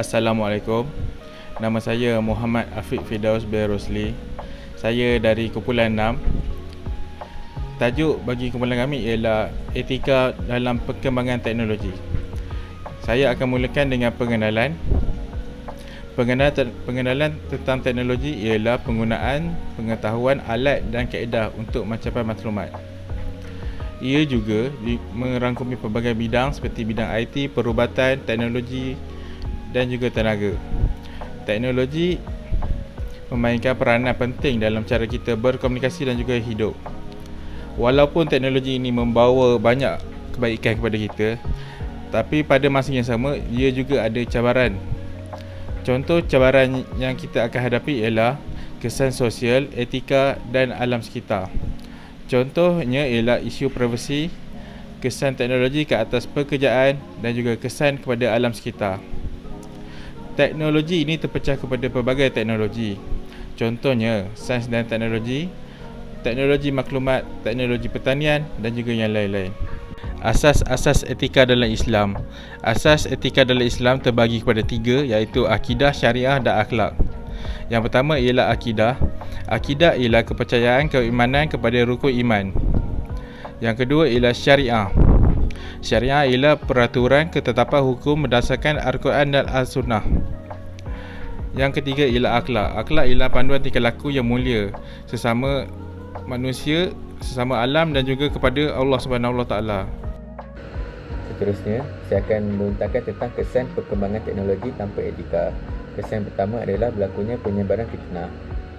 Assalamualaikum. Nama saya Muhammad Afiq Firdaus bin Rosli. Saya dari kumpulan 6. Tajuk bagi kumpulan kami ialah etika dalam perkembangan teknologi. Saya akan mulakan dengan pengenalan. Pengenalan tentang teknologi ialah penggunaan pengetahuan alat dan kaedah untuk mencapai maklumat. Ia juga merangkumi pelbagai bidang seperti bidang IT, perubatan, teknologi dan juga tenaga. Teknologi memainkan peranan penting dalam cara kita berkomunikasi dan juga hidup. Walaupun teknologi ini membawa banyak kebaikan kepada kita, tapi pada masa yang sama ia juga ada cabaran. Contoh cabaran yang kita akan hadapi ialah kesan sosial, etika dan alam sekitar. Contohnya ialah isu privasi, kesan teknologi ke atas pekerjaan dan juga kesan kepada alam sekitar. Teknologi ini terpecah kepada pelbagai teknologi. Contohnya sains dan teknologi, teknologi maklumat, teknologi pertanian dan juga yang lain-lain. Asas-asas etika dalam Islam. Asas etika dalam Islam terbagi kepada 3, iaitu akidah, syariah dan akhlak. Yang pertama ialah akidah. Akidah ialah kepercayaan, keimanan kepada rukun iman. Yang kedua ialah syariah. Syariah ialah peraturan ketetapan hukum berdasarkan Al-Quran dan Al-Sunnah. Yang ketiga ialah akhlak. Akhlak ialah panduan tingkah laku yang mulia sesama manusia, sesama alam dan juga kepada Allah Subhanahu Wa Taala. Seterusnya, saya akan membentangkan tentang kesan perkembangan teknologi tanpa etika. Kesan pertama adalah berlakunya penyebaran fitnah.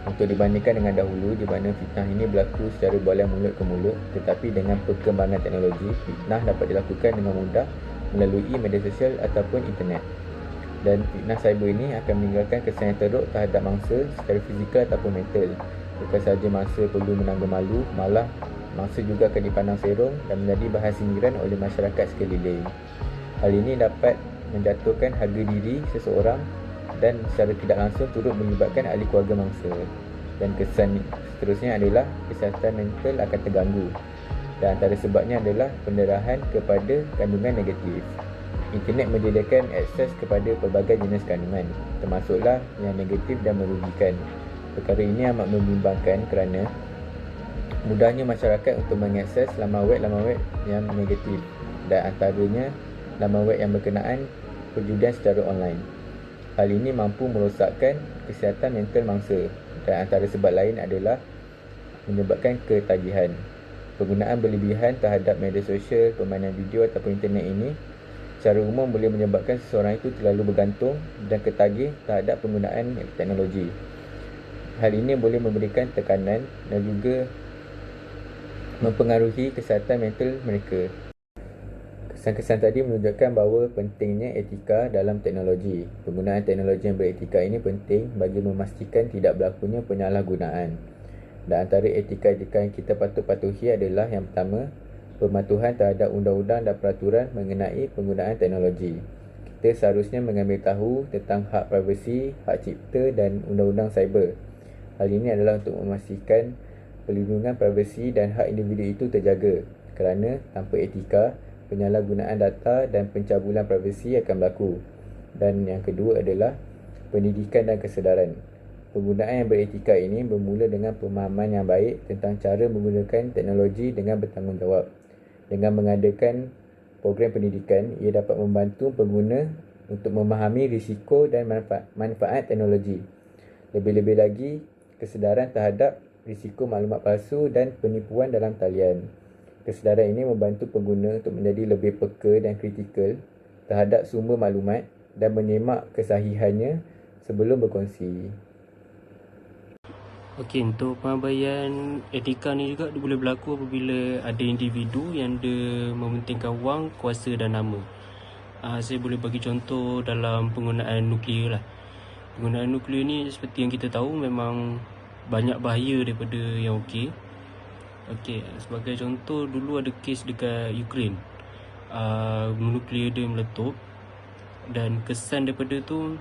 Untuk dibandingkan dengan dahulu di mana fitnah ini berlaku secara bualan mulut ke mulut, tetapi dengan perkembangan teknologi, fitnah dapat dilakukan dengan mudah melalui media sosial ataupun internet. Dan fitnah cyber ini akan meninggalkan kesan yang teruk terhadap mangsa secara fizikal ataupun mental. Bukan sahaja mangsa perlu menanggung malu, malah mangsa juga akan dipandang serong dan menjadi bahan sindiran oleh masyarakat sekeliling. Hal ini dapat menjatuhkan harga diri seseorang dan secara tidak langsung turut menyebabkan ahli keluarga mangsa. Dan kesan seterusnya adalah kesihatan mental akan terganggu. Dan antara sebabnya adalah pendarahan kepada kandungan negatif. Internet menyediakan akses kepada pelbagai jenis kandungan, termasuklah yang negatif dan merugikan. Perkara ini amat membimbangkan kerana mudahnya masyarakat untuk mengakses laman web yang negatif, dan antaranya laman web yang berkenaan perjudian secara online. Hal ini mampu merosakkan kesihatan mental mangsa, dan antara sebab lain adalah menyebabkan ketagihan. Penggunaan berlebihan terhadap media sosial, permainan video ataupun internet ini secara umum boleh menyebabkan seseorang itu terlalu bergantung dan ketagih terhadap penggunaan teknologi. Hal ini boleh memberikan tekanan dan juga mempengaruhi kesihatan mental mereka. Kesan-kesan tadi menunjukkan bahawa pentingnya etika dalam teknologi. Penggunaan teknologi yang beretika ini penting bagi memastikan tidak berlakunya penyalahgunaan. Dan antara etika-etika yang kita patut patuhi adalah yang pertama, pematuhan terhadap undang-undang dan peraturan mengenai penggunaan teknologi. Kita seharusnya mengambil tahu tentang hak privasi, hak cipta dan undang-undang cyber. Hal ini adalah untuk memastikan perlindungan privasi dan hak individu itu terjaga, kerana tanpa etika, penyalahgunaan data dan pencabulan privasi akan berlaku. Dan yang kedua adalah pendidikan dan kesedaran. Penggunaan yang beretika ini bermula dengan pemahaman yang baik tentang cara menggunakan teknologi dengan bertanggungjawab. Dengan mengadakan program pendidikan, ia dapat membantu pengguna untuk memahami risiko dan manfaat teknologi. Lebih-lebih lagi, kesedaran terhadap risiko maklumat palsu dan penipuan dalam talian. Kesedaran ini membantu pengguna untuk menjadi lebih peka dan kritikal terhadap sumber maklumat dan menyemak kesahihannya sebelum berkongsi. Okey, untuk pengabayan etika ni juga boleh berlaku apabila ada individu yang dia mementingkan wang, kuasa dan nama. Saya boleh bagi contoh dalam penggunaan nuklear lah. Penggunaan nuklear ni seperti yang kita tahu memang banyak bahaya daripada yang okey. Okey, sebagai contoh dulu ada kes dekat Ukraine. Nuklear dia meletup dan kesan daripada tu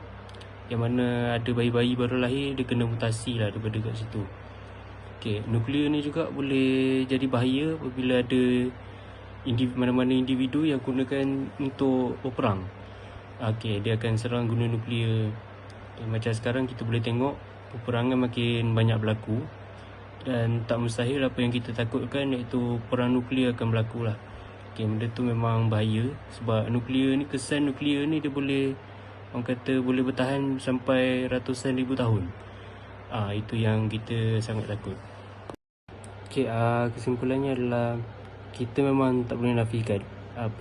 yang mana ada bayi-bayi baru lahir dia kena mutasi lah daripada kat situ. Okey, nuklear ni juga boleh jadi bahaya apabila ada mana-mana individu yang gunakan untuk berperang. Dia akan serang guna nuklear. Macam sekarang kita boleh tengok peperangan makin banyak berlaku, dan tak mustahil apa yang kita takutkan, iaitu perang nuklear akan berlaku lah. Benda tu memang bahaya, sebab kesan nuklear ni dia boleh, orang kata boleh bertahan sampai ratusan ribu tahun. Itu yang kita sangat takut. Kesimpulannya adalah kita memang tak boleh nafikan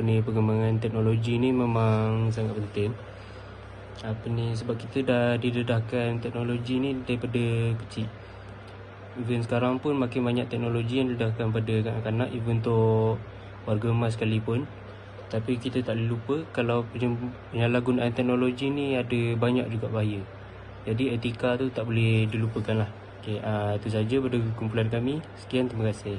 perkembangan teknologi ni memang sangat penting. Sebab kita dah didedahkan teknologi ni daripada kecil. Even sekarang pun makin banyak teknologi yang didedahkan pada kanak-kanak, even untuk warga emas sekalipun. Tapi kita tak boleh lupa kalau penyalahgunaan teknologi ni ada banyak juga bahaya. Jadi etika tu tak boleh dilupakan lah. Itu saja pada kumpulan kami. Sekian, terima kasih.